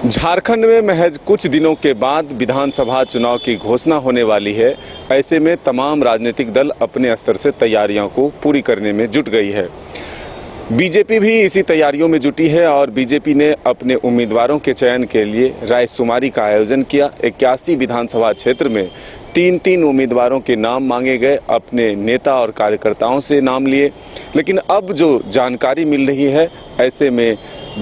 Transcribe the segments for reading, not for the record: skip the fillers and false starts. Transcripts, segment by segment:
झारखंड में महज कुछ दिनों के बाद विधानसभा चुनाव की घोषणा होने वाली है। ऐसे में तमाम राजनीतिक दल अपने स्तर से तैयारियों को पूरी करने में जुट गई है। बीजेपी भी इसी तैयारियों में जुटी है और बीजेपी ने अपने उम्मीदवारों के चयन के लिए रायशुमारी का आयोजन किया। 81 विधानसभा क्षेत्र में 3-3 उम्मीदवारों के नाम मांगे गए, अपने नेता और कार्यकर्ताओं से नाम लिए। लेकिन अब जो जानकारी मिल रही है, ऐसे में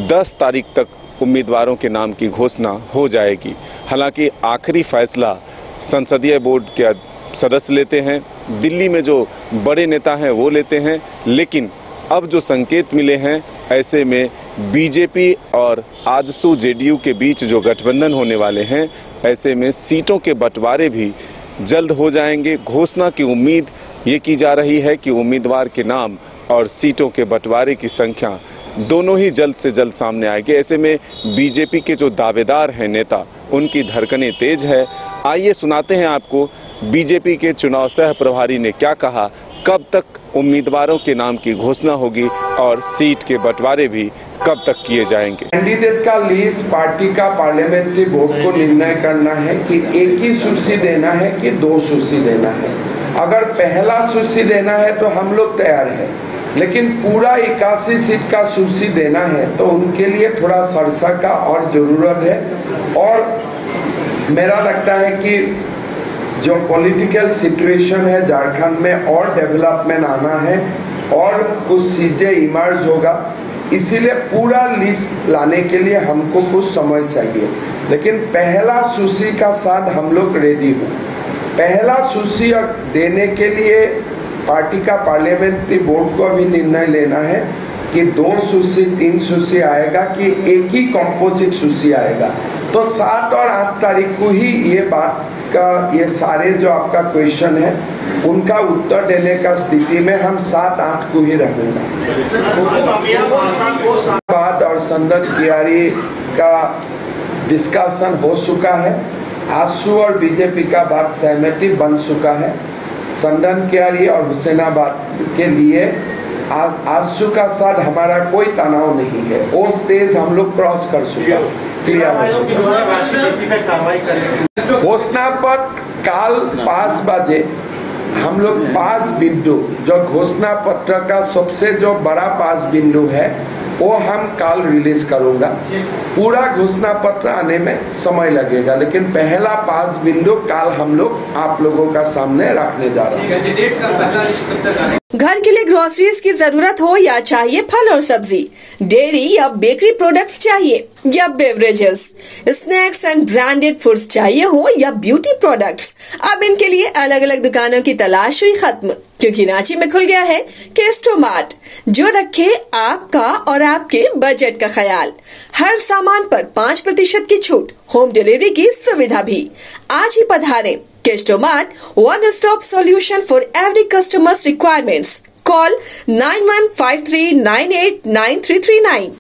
10 तारीख तक उम्मीदवारों के नाम की घोषणा हो जाएगी। हालांकि आखिरी फैसला संसदीय बोर्ड के सदस्य लेते हैं, दिल्ली में जो बड़े नेता हैं वो लेते हैं। लेकिन अब जो संकेत मिले हैं, ऐसे में बीजेपी और आजसू जेडीयू के बीच जो गठबंधन होने वाले हैं, ऐसे में सीटों के बंटवारे भी जल्द हो जाएंगे। घोषणा की उम्मीद ये की जा रही है कि उम्मीदवार के नाम और सीटों के बंटवारे की संख्या दोनों ही जल्द से जल्द सामने आएंगे। ऐसे में बीजेपी के जो दावेदार हैं नेता, उनकी धड़कनें तेज है। आइए सुनाते हैं आपको बीजेपी के चुनाव सह प्रभारी ने क्या कहा, कब तक उम्मीदवारों के नाम की घोषणा होगी और सीट के बंटवारे भी कब तक किए जाएंगे। कैंडिडेट का लिस्ट पार्टी का पार्लियामेंट्री बोर्ड को निर्णय करना है कि एक ही सूची देना है कि 2 सूची देना है। अगर पहला सूची देना है तो हम लोग तैयार हैं, लेकिन पूरा 81 सीट का सूची देना है तो उनके लिए थोड़ा सरसा का और जरूरत है। और मेरा लगता है कि जो पॉलिटिकल सिचुएशन है झारखंड में और डेवलपमेंट आना है और कुछ चीजें इमर्ज होगा, इसीलिए पूरा लिस्ट लाने के लिए हमको कुछ समय चाहिए। लेकिन पहला सूची का साथ हम लोग रेडी हो। पहला सूची देने के लिए पार्टी का पार्लियामेंट्री बोर्ड को अभी निर्णय लेना है कि 2 सूची 3 सूची आएगा कि एक ही कंपोजिट सूची आएगा। तो 7 और 8 तारीख को ही ये बात का, ये सारे जो आपका क्वेश्चन है उनका उत्तर देने का स्थिति में हम 7-8 को ही रहेंगे। बात और संदन कियारी का डिस्कशन हो चुका है। आजसू और बीजेपी का बात सहमति बन चुका है। संदन कियारी और हुसैनाबाद के लिए आजसू का साथ हमारा कोई तनाव नहीं है। वो स्टेज हम लोग क्रॉस कर चुका, क्लियर हो चुका। घोषणा पत्र काल 5 बजे हम लोग 5 बिंदु, जो घोषणा पत्र का सबसे जो बड़ा 5 बिंदु है वो हम कल रिलीज करूंगा। पूरा घोषणा पत्र आने में समय लगेगा, लेकिन पहला 5 बिंदु कल हम लोग आप लोगों का सामने रखने जा रहे हैं। घर के लिए ग्रोसरीज की जरूरत हो या चाहिए फल और सब्जी, डेयरी या बेकरी प्रोडक्ट्स चाहिए या beverages, snacks and branded foods चाहिए हो या ब्यूटी प्रोडक्ट्स, अब इनके लिए अलग अलग दुकानों की तलाश हुई खत्म, क्योंकि रांची में खुल गया है केस्टोमार्ट, जो रखे आपका और आपके बजट का ख्याल। हर सामान पर 5% की छूट, होम डिलीवरी की सुविधा भी। आज ही पधारें केस्टोमार्ट, one stop solution for every customer's requirements. Call 9153989339.